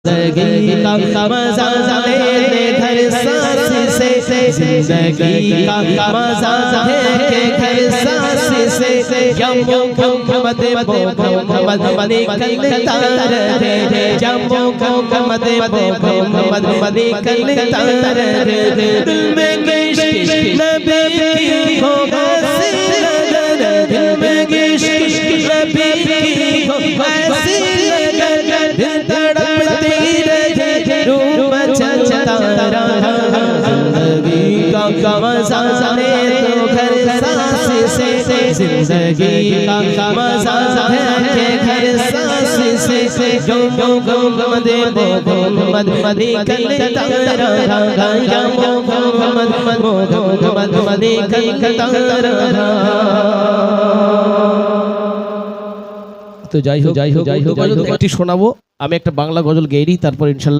जिंदगी का मजा लेने घर सांस से, जिंदगी का मजा है घर सांस से। जम्मू मोहम्मद मोहम्मद निकलता रहे, जम्मू मोहम्मद मोहम्मद निकलता रहे। दिल में इश्क नबी की हो ऐसी लगन, दिल में इश्क नबी की हो ऐसी लगन, दिल तड़पती रहे रूप चलता रहा। जिंदगी का मजा ले तो घर सांस से, जिंदगी का मजा है घर सांस से। जो मोहम्मद मोहम्मद निकलता रहा, जो मोहम्मद मोहम्मद निकलता रहा। তো যাই হোক একটি শোনাবো, আমি একটা বাংলা গজল গেয়ে দিই, তারপর ইনশাল্লাহ